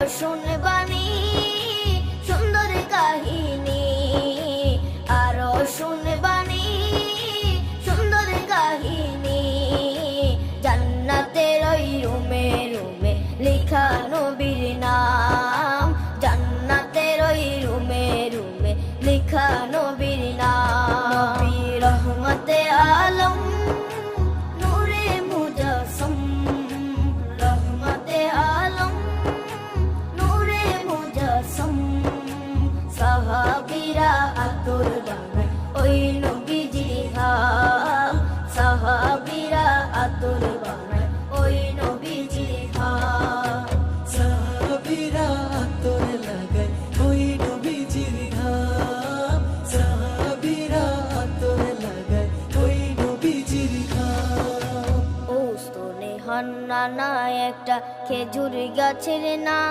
শুনবানি সুন্দর কাহিনী, আরো শুনবানি সুন্দর কাহিনী। জান্নাতের ওই রুমে রুমে লেখা নবীর নাম, জান্নাতের ওই রুমে রুমে লেখা নবীর নাম। নবী রহমতে আলম নূরে মুজাসসম, রহমতে আলম নূরে মুজাসসম। সাহাবীরা আতর বানায় ওই নবীজির ঘাম, সাহাবীরা আতর বানায় ওই নবীজির ঘাম। সাহাবীরা আতর লাগায় ওই নবীজির ঘাম, সাহাবীরা আতর লাগায় ওই নবীজির ঘাম। ও স্তনে হান্নানা একটা খেজুর গাছের নাম।